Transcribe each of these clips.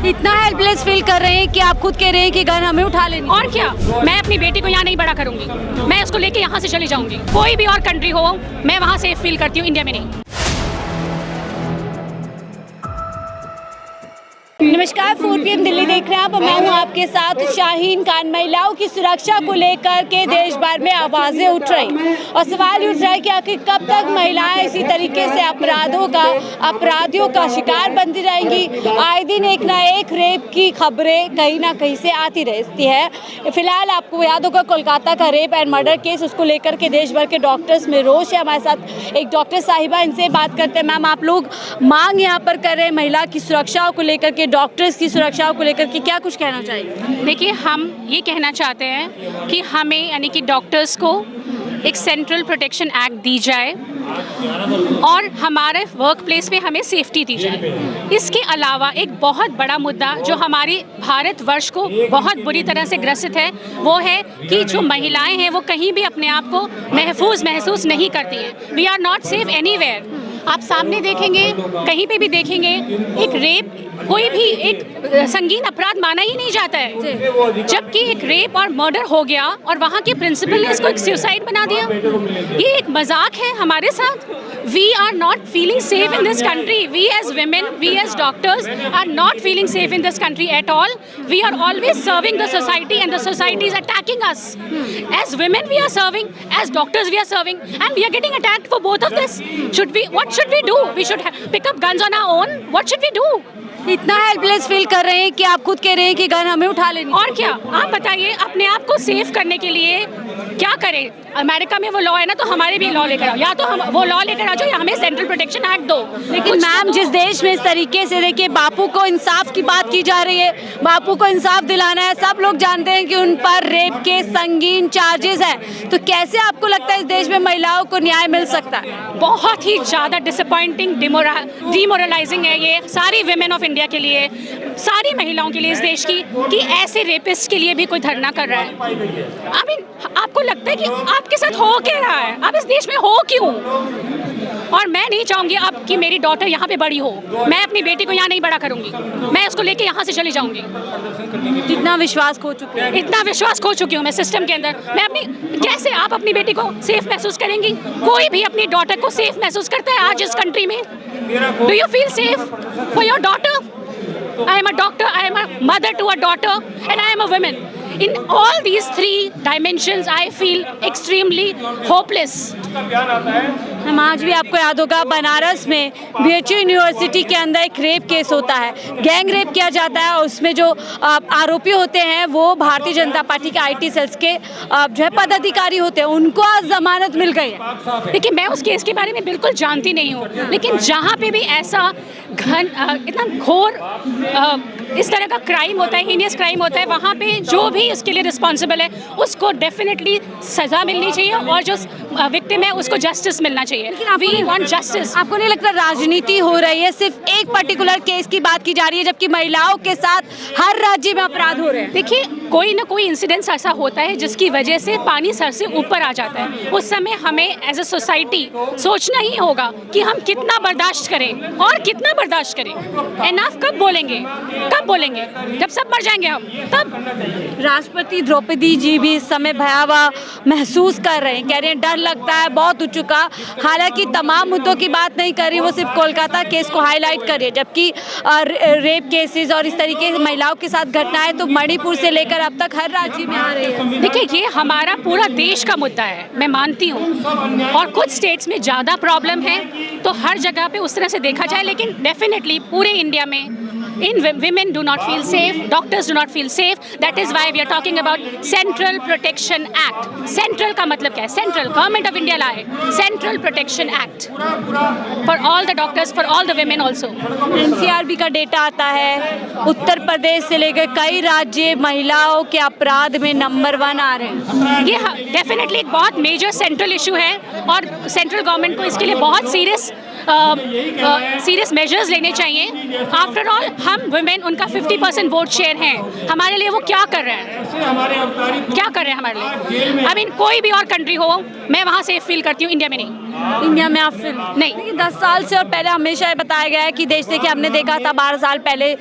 इतना helpless feel कर रहे हैं कि आप खुद कह रहे हैं कि गन हमें उठा लेनी। और क्या, मैं अपनी बेटी को यहाँ नहीं बड़ा करूंगी, मैं उसको लेके यहाँ से चली जाऊंगी। कोई भी और कंट्री हो, मैं वहाँ सेफ फील करती हूँ, इंडिया में नहीं। नमस्कार, 4 PM दिल्ली देख रहे हैं आप। मैं हूं आपके साथ शाहीन खान। महिलाओं की सुरक्षा को लेकर के देश भर में आवाजें उठ रही और सवाल उठ रहा है कि आखिर कब तक महिलाएं इसी तरीके से अपराधियों का शिकार बनती रहेंगी। आए दिन एक ना एक रेप की खबरें कहीं ना कहीं से आती रहती है। फिलहाल आपको याद होगा कोलकाता का रेप एंड मर्डर केस, उसको लेकर के देश भर के डॉक्टर्स में रोष है। हमारे साथ एक डॉक्टर साहिबा, इनसे बात करते हैं। मैम, आप लोग मांग यहाँ पर कर रहे हैं महिला की सुरक्षा को लेकर के, डॉक्टर्स की सुरक्षा को लेकर के, क्या कुछ कहना चाहिए? देखिए, हम ये कहना चाहते हैं कि हमें यानी कि डॉक्टर्स को एक सेंट्रल प्रोटेक्शन एक्ट दी जाए और हमारे वर्क प्लेस पे हमें सेफ्टी दी जाए। इसके अलावा एक बहुत बड़ा मुद्दा जो हमारी भारतवर्ष को बहुत बुरी तरह से ग्रसित है, वो है कि जो महिलाएं हैं वो कहीं भी अपने आप को महसूस नहीं करती हैं। We are not safe anywhere. आप सामने देखेंगे, कहीं पे भी देखेंगे, एक रेप कोई भी एक संगीन अपराध माना ही नहीं जाता है, जबकि एक रेप और मर्डर हो गया और वहाँ के प्रिंसिपल ने इसको एक सुसाइड बना दिया। ये एक मजाक है हमारे साथ। We are not feeling safe in this country. We as women, we as doctors are not feeling safe in this country at all. We are always serving the society and the society is attacking us. As women we are serving, as doctors we are serving, and we are getting attacked for both of this. What should we do? We should pick up guns on our own. What should we do? इतना helpless feel कर रहे हैं कि आप खुद कह रहे हैं कि गन हमें उठा लेनी। और क्या, आप बताइए, अपने आप को सेफ करने के लिए क्या करें? अमेरिका में वो लॉ है ना, तो हमारे भी लॉ लेकर आओ, या तो हम वो लॉ लेकर आ जाओ या हमें सेंट्रल प्रोटेक्शन एक्ट दो। लेकिन मैम, जिस देश में इस तरीके से देखिए बापू को इंसाफ की बात की जा रही है, बापू को इंसाफ दिलाना है, सब लोग जानते हैं कि उन पर रेप के संगीन चार्जेस हैं, तो कैसे आपको लगता है इस देश में महिलाओं को न्याय मिल सकता है? बहुत ही ज़्यादा डिसअपॉइंटिंग, डिमोरलाइजिंग है ये सारी विमेन ऑफ इंडिया के लिए, सारी महिलाओं के लिए इस देश की, कि ऐसे रेपिस्ट के लिए भी कोई धरना कर रहा है। आई मीन, आपको लगता है कि आपके साथ हो क्या रहा है? आप इस देश में हो क्यों? और मैं नहीं चाहूँगी अब कि मेरी डॉटर यहाँ पे बड़ी हो। मैं अपनी बेटी को यहाँ नहीं बड़ा करूँगी, मैं उसको लेके यहाँ से चली जाऊँगी। इतना विश्वास खो चुकी है, इतना विश्वास खो चुकी हूँ मैं सिस्टम के अंदर। मैं कैसे आप अपनी बेटी को सेफ महसूस करेंगी? कोई भी अपनी डॉटर को सेफ महसूस करता है आज इस कंट्री में? Do you feel safe for your daughter? I am a doctor, I am a mother to a daughter, and I am a woman. In all these 3 dimensions, I feel extremely hopeless. हम आज भी आपको याद होगा बनारस में BHU university के अंदर एक रेप केस होता है, गैंग रेप किया जाता है और उसमें जो आरोपी होते हैं वो भारतीय जनता पार्टी के IT सेल्स के जो है पदाधिकारी होते हैं, उनको आज जमानत मिल गई है। देखिए, मैं उस केस के बारे में बिल्कुल जानती नहीं हूँ, लेकिन जहाँ पे भी ऐसा इतना घोर इस तरह का क्राइम होता है, हीनियस क्राइम होता है, वहाँ पे जो भी इसके लिए रिस्पॉन्सिबल है उसको डेफिनेटली सज़ा मिलनी चाहिए और जो विक्टिम है उसको जस्टिस मिलना चाहिए। We want justice. आपको नहीं लगता राजनीति हो रही है? सिर्फ एक पर्टिकुलर केस की बात की जा रही है, जबकि महिलाओं के साथ हर राज्य में अपराध हो रहे हैं। देखिए, कोई ना कोई इंसिडेंस ऐसा होता है जिसकी वजह से पानी सर से ऊपर आ जाता है। उस समय हमें एज ए सोसाइटी सोचना ही होगा कि हम कितना बर्दाश्त करें और कितना बर्दाश्त करें। एनफ कब बोलेंगे? कब बोलेंगे? जब सब मर जाएंगे हम, तब। राष्ट्रपति द्रौपदी जी भी इस समय भयावह महसूस कर रहे हैं, कह रहे हैं डर लगता है, बहुत हो चुका। हालांकि तमाम मुद्दों की बात नहीं कर रही, वो सिर्फ कोलकाता केस को हाईलाइट कर रही है, जबकि रेप केसेस और इस तरीके से महिलाओं के साथ घटनाएं तो मणिपुर से लेकर अब तक हर राज्य में आ रही है। देखिए, ये हमारा पूरा देश का मुद्दा है, मैं मानती हूँ, और कुछ स्टेट्स में ज़्यादा प्रॉब्लम है तो हर जगह पे उस तरह से देखा जाए, लेकिन डेफिनेटली पूरे इंडिया में women do not feel safe, doctors do not feel safe. That is why we are talking about Central Protection Act. Central का मतलब क्या है? Central, Government of India लाए Central Protection Act for all the doctors, for all the women also. NCRB का data आता है, उत्तर प्रदेश से लेकर कई राज्य महिलाओं के अपराध में नंबर 1 आ रहे हैं। ये डेफिनेटली एक बहुत मेजर सेंट्रल इशू है और सेंट्रल गवर्नमेंट को इसके लिए बहुत सीरियस सीरियस मेजर्स लेने चाहिए। आफ्टर ऑल हम वुमेन उनका 50% वोट शेयर हैं, हमारे लिए वो क्या कर रहे हैं, क्या कर रहे हैं हमारे लिए। आई मीन कोई भी और कंट्री हो, मैं वहाँ सेफ फील करती हूँ, इंडिया में नहीं। इंडिया में आप फिर नहीं। 10 साल से और पहले हमेशा ये बताया गया है कि देश देखिए हमने देखा था 12 साल पहले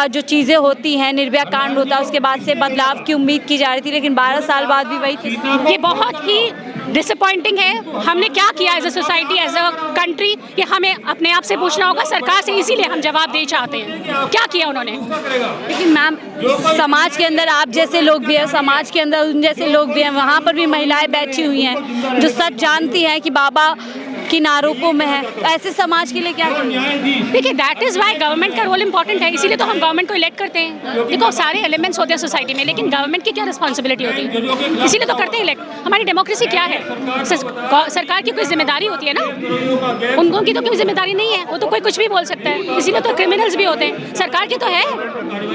जो चीज़ें होती हैं, निर्भया कांड होता है, उसके बाद से बदलाव की उम्मीद की जा रही थी, लेकिन 12 साल बाद भी वही थी। ये बहुत ही डिसअपॉइंटिंग है। हमने क्या किया as a society, as a country, ये हमें अपने आप से पूछना होगा, सरकार से, इसीलिए हम जवाब दे चाहते हैं क्या किया उन्होंने। लेकिन मैम समाज के अंदर आप जैसे लोग भी हैं, समाज के अंदर उन जैसे लोग भी हैं, वहाँ पर भी महिलाएं बैठी हुई हैं जो सच जानती हैं कि बाबा किन आरोपों में है, ऐसे समाज के लिए क्या करें? देखिए दैट इज़ वाई गवर्नमेंट का रोल इंपॉर्टेंट है, इसीलिए तो हम गवर्नमेंट को इलेक्ट करते हैं। देखो सारे एलिमेंट्स होते हैं सोसाइटी में, लेकिन गवर्नमेंट की क्या रिस्पॉन्सिबिलिटी होती है, इसीलिए तो करते हैं इलेक्ट। हमारी डेमोक्रेसी क्या है, सरकार की कोई जिम्मेदारी होती है ना, उनकी तो कोई जिम्मेदारी नहीं है, वो तो कोई कुछ भी बोल सकता है, इसीलिए तो क्रिमिनल्स भी होते हैं। सरकार की तो है,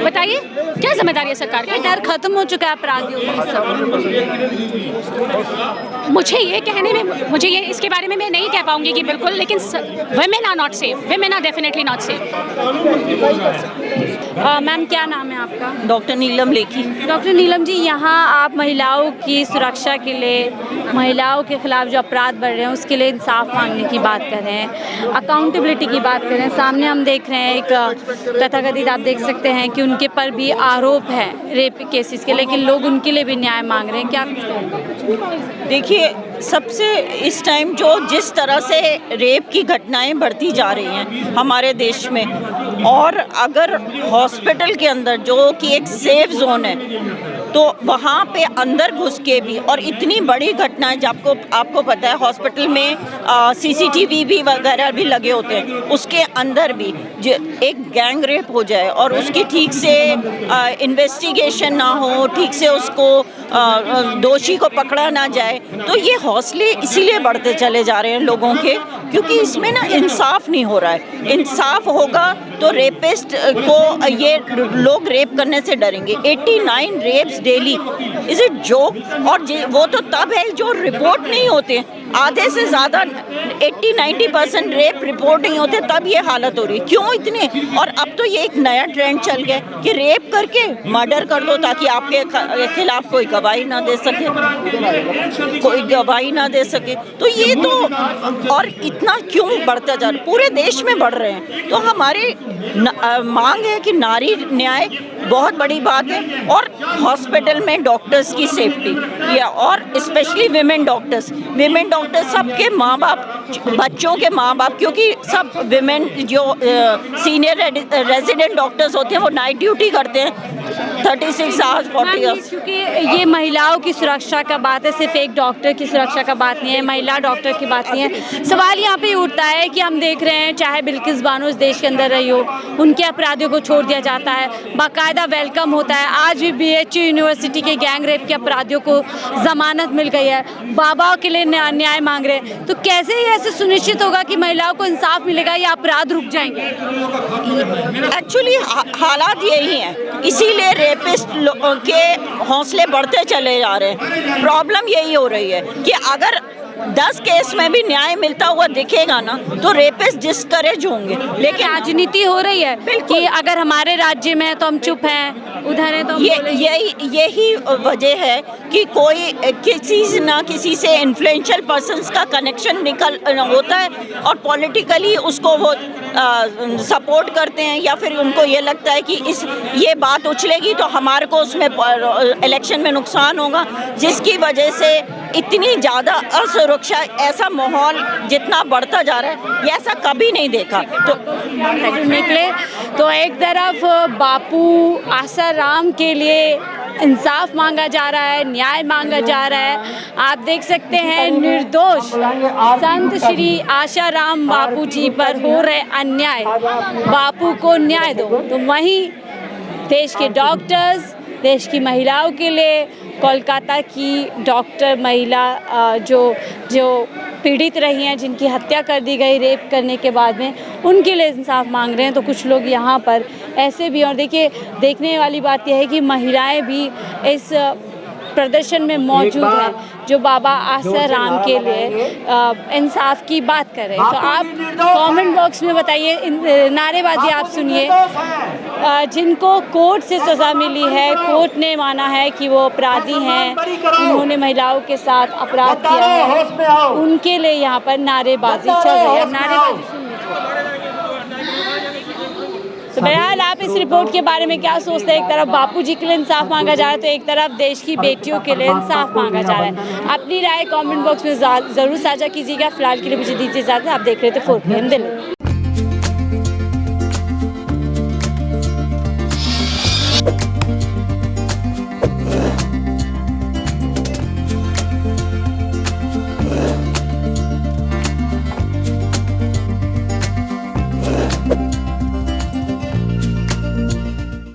बताइए क्या जिम्मेदारी है सरकार की। डर खत्म हो चुका है अपराधियों का। मुझे ये कहने में, मुझे ये इसके बारे में मैं नहीं कह पाऊंगी कि बिल्कुल, लेकिन women are not safe, women are definitely not safe। Ma'am क्या नाम है आपका? डॉक्टर नीलम लेखी। डॉक्टर नीलम जी, यहाँ आप महिलाओं की सुरक्षा के लिए, महिलाओं के खिलाफ जो अपराध बढ़ रहे हैं उसके लिए इंसाफ मांगने की बात कर रहे हैं, अकाउंटेबिलिटी की बात कर रहे हैं। सामने हम देख रहे हैं एक तथाकथित, आप देख सकते हैं कि उनके पर भी आरोप है रेप केसेस के, लेकिन लोग उनके लिए भी न्याय मांग रहे हैं, क्या कुछ कहेंगे? देखिए सबसे इस टाइम जो जिस तरह से रेप की घटनाएं बढ़ती जा रही हैं हमारे देश में, और अगर हॉस्पिटल के अंदर जो कि एक सेफ जोन है तो वहाँ पे अंदर घुस के भी, और इतनी बड़ी घटनाएं जब आपको पता है हॉस्पिटल में CCTV भी वगैरह भी लगे होते हैं, उसके अंदर भी जो एक गैंग रेप हो जाए और उसकी ठीक से इन्वेस्टिगेशन ना हो, ठीक से उसको दोषी को पकड़ा ना जाए, तो ये हौसले इसीलिए बढ़ते चले जा रहे हैं लोगों के, क्योंकि इसमें ना इंसाफ नहीं हो रहा है। इंसाफ होगा तो रेपिस्ट को ये लोग रेप करने से डरेंगे। 89 rapes daily, is it joke? और वो तो तब है जो रिपोर्ट नहीं होते, आधे से ज़्यादा 80-90% रेप रिपोर्ट नहीं होते, तब ये हालत हो रही है। क्यों इतने? और अब तो ये एक नया ट्रेंड चल गया कि रेप करके मर्डर कर दो ताकि आपके खिलाफ कोई गवाही ना दे सके, कोई गवाही ना दे सके। तो ये तो, और इतना क्यों बढ़ता जा रहा है, पूरे देश में बढ़ रहे हैं। तो हमारी मांग है कि नारी न्याय बहुत बड़ी बात है, और हॉस्पिटल में डॉक्टर्स की सेफ्टी, या और स्पेशली विमेन डॉक्टर्स सबके माँ बाप, बच्चों के माँ बाप, क्योंकि सब विमेन जो सीनियर रेजिडेंट डॉक्टर्स होते हैं वो नाइट ड्यूटी करते हैं 36 आवर्स 40 आवर्स। क्योंकि ये महिलाओं की सुरक्षा का बात है, सिर्फ एक डॉक्टर की सुरक्षा का बात नहीं है, महिला डॉक्टर की बात नहीं है। सवाल यहाँ पे उठता है कि हम देख रहे हैं चाहे बिल्किस बानो इस देश के अंदर रही हो, उनके अपराधियों को छोड़ दिया जाता है, बाकायदा वेलकम होता है। आज भी BHU यूनिवर्सिटी के गैंग रेप के अपराधियों को जमानत मिल गई है, बाबा के लिए न्याय मांग रहे हैं। तो कैसे ये ऐसे सुनिश्चित होगा कि महिलाओं को इंसाफ मिलेगा या अपराध रुक जाएंगे? एक्चुअली हालात यही हैं, इसीलिए रेपिस्ट के हौसले बढ़ते चले जा रहे हैं। प्रॉब्लम यही हो रही है कि अगर 10 केस में भी न्याय मिलता हुआ दिखेगा ना तो रेपिस्ट डिस्करेज होंगे। लेकिन राजनीति हो रही है कि अगर हमारे राज्य में है तो हम चुप हैं, उधर है तो यही वजह है कि कोई किसी ना किसी से इन्फ्लुएंशियल पर्सन्स का कनेक्शन निकल होता है और पॉलिटिकली उसको वो सपोर्ट करते हैं, या फिर उनको ये लगता है कि ये बात उछलेगी तो हमारे को उसमें इलेक्शन में नुकसान होगा, जिसकी वजह से इतनी ज़्यादा असुरक्षा, ऐसा माहौल जितना बढ़ता जा रहा है ये ऐसा कभी नहीं देखा। तो निकले तो एक तरफ बापू आसाराम के लिए इंसाफ मांगा जा रहा है, न्याय मांगा जा रहा है। आप देख सकते हैं निर्दोष संत श्री आसाराम बापू जी पर हो रहे अन्याय, बापू को न्याय दो। तो वहीं देश के डॉक्टर्स, देश की महिलाओं के लिए, कोलकाता की डॉक्टर महिला जो पीड़ित रही हैं, जिनकी हत्या कर दी गई रेप करने के बाद में, उनके लिए इंसाफ मांग रहे हैं। तो कुछ लोग यहाँ पर ऐसे भी, और देखिए देखने वाली बात यह है कि महिलाएं भी इस प्रदर्शन में मौजूद हैं, जो बाबा आसरा राम के लिए इंसाफ की बात कर रहे हैं। तो आप कमेंट बॉक्स में बताइए, नारेबाजी आप सुनिए। जिनको कोर्ट से सज़ा मिली है, कोर्ट ने माना है कि वो अपराधी हैं, उन्होंने महिलाओं के साथ अपराध किया है, उनके लिए यहाँ पर नारेबाजी चल रही है। नारेबाजी सुन तो बहरहाल आप इस रिपोर्ट के बारे में क्या सोचते हैं? एक तरफ बापूजी के लिए इंसाफ मांगा जा रहा है, तो एक तरफ देश की बेटियों के लिए इंसाफ मांगा जा रहा है। अपनी राय कमेंट बॉक्स में ज़रूर साझा कीजिएगा। फिलहाल के लिए मुझे दीजिए इजाज़त। आप देख रहे थे 4PM दिल्ली।